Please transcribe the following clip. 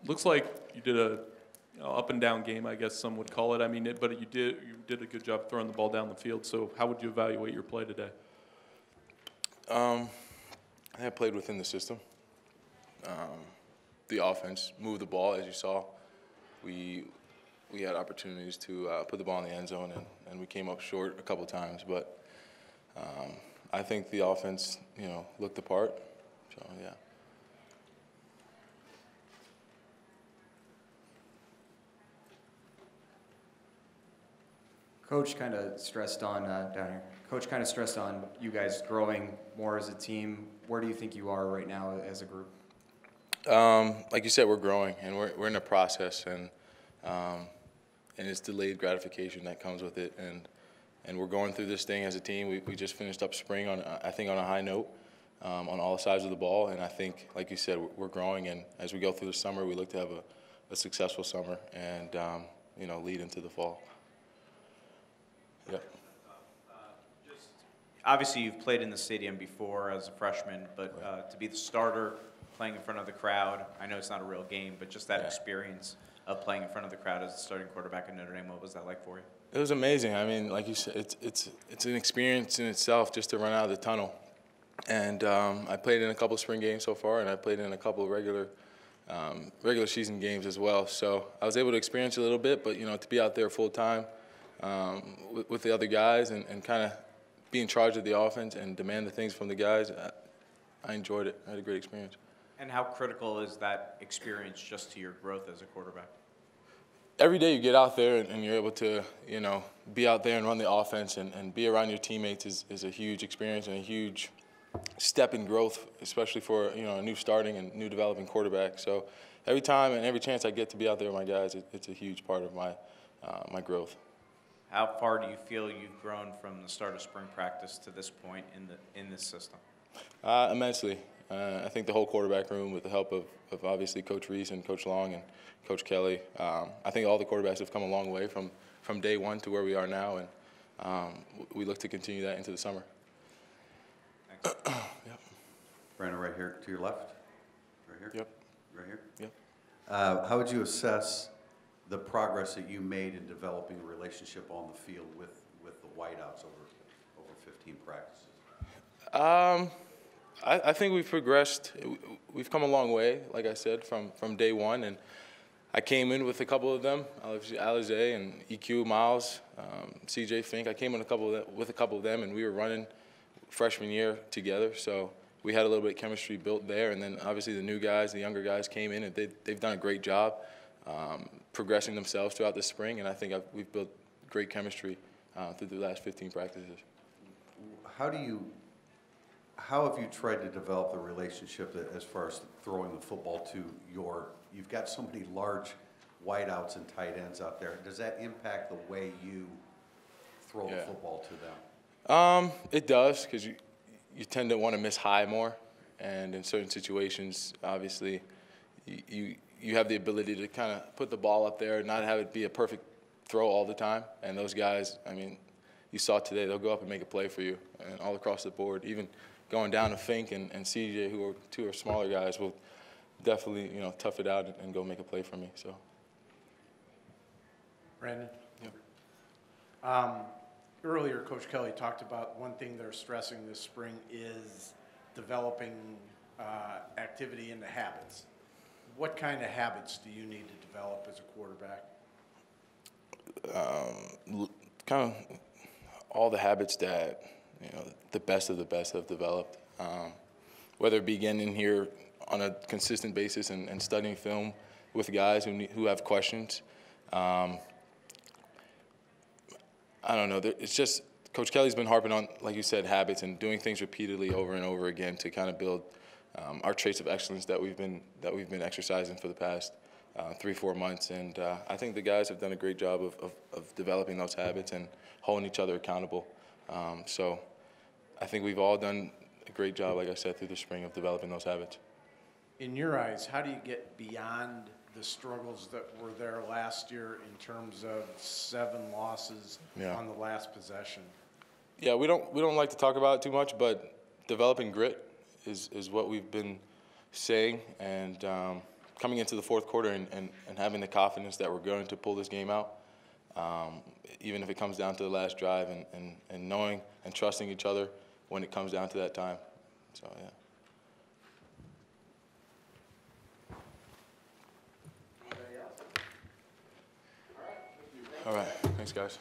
Looks like you did a up and down game, I guess some would call it. I mean, but you did a good job throwing the ball down the field. So how would you evaluate your play today? I played within the system. The offense moved the ball, as you saw. We had opportunities to put the ball in the end zone, and we came up short a couple times. But I think the offense, looked the part. So yeah. Coach kind of stressed on down here. Coach kind of stressed on you guys growing more as a team. Where do you think you are right now as a group? Like you said, we're growing, and we're in a process, and it's delayed gratification that comes with it, and we're going through this thing as a team. We just finished up spring on I think on a high note on all sides of the ball, and I think, like you said, we're growing, and as we go through the summer, we look to have a successful summer and lead into the fall. Yep. Obviously, you've played in the stadium before as a freshman, but to be the starter, playing in front of the crowd, I know it's not a real game, but just that experience of playing in front of the crowd as the starting quarterback at Notre Dame, what was that like for you? It was amazing. I mean, like you said, it's an experience in itself just to run out of the tunnel. And I played in a couple of spring games so far, and I played in a couple of regular season games as well. So I was able to experience it a little bit, but to be out there full time with the other guys and kind of be in charge of the offense and demand the things from the guys, I enjoyed it. I had a great experience. And how critical is that experience just to your growth as a quarterback? Every day you get out there and you're able to, be out there and run the offense and be around your teammates is a huge experience and a huge step in growth, especially for, a new starting and new developing quarterback. So every time and every chance I get to be out there with my guys, it's a huge part of my growth. How far do you feel you've grown from the start of spring practice to this point in this system? Immensely. I think the whole quarterback room, with the help of obviously Coach Reese and Coach Long and Coach Kelly, I think all the quarterbacks have come a long way from day one to where we are now, and we look to continue that into the summer. Thanks. Yep. Brandon, right here to your left. Right here? Yep. Right here? Yep. How would you assess the progress that you made in developing a relationship on the field with the whiteouts over 15 practices? I think we've progressed. We've come a long way, like I said, from day one. And I came in with a couple of them, Alize and EQ, Miles, CJ Fink. I came in with a couple of them, and we were running freshman year together. So we had a little bit of chemistry built there. And then obviously the new guys, the younger guys came in, and they've done a great job progressing themselves throughout the spring. And I think we've built great chemistry through the last 15 practices. How have you tried to develop the relationship as far as throwing the football to you've got so many large wideouts and tight ends out there. Does that impact the way you throw the football to them? It does, because you tend to want to miss high more. And in certain situations, obviously, you have the ability to kind of put the ball up there and not have it be a perfect throw all the time. And those guys, I mean, you saw today, they'll go up and make a play for you, and all across the board. Even going down to Fink and CJ, who are two smaller guys, will definitely tough it out and go make a play for me. So. Brandon. Yep. Earlier, Coach Kelly talked about one thing they're stressing this spring is developing activity into habits. What kind of habits do you need to develop as a quarterback? Kind of all the habits that the best of the best have developed, whether it be getting in here on a consistent basis and studying film with guys who have questions. I don't know. It's just Coach Kelly's been harping on, like you said, habits and doing things repeatedly over and over again to kind of build our traits of excellence that we've been exercising for the past 3-4 months. And I think the guys have done a great job of developing those habits and holding each other accountable. So I think we've all done a great job, like I said, through the spring of developing those habits. In your eyes, how do you get beyond the struggles that were there last year in terms of 7 losses on the last possession? Yeah, we don't like to talk about it too much, but developing grit is what we've been saying, and coming into the fourth quarter and having the confidence that we're going to pull this game out, even if it comes down to the last drive, and knowing and trusting each other when it comes down to that time. So, yeah. All right. Thanks, guys.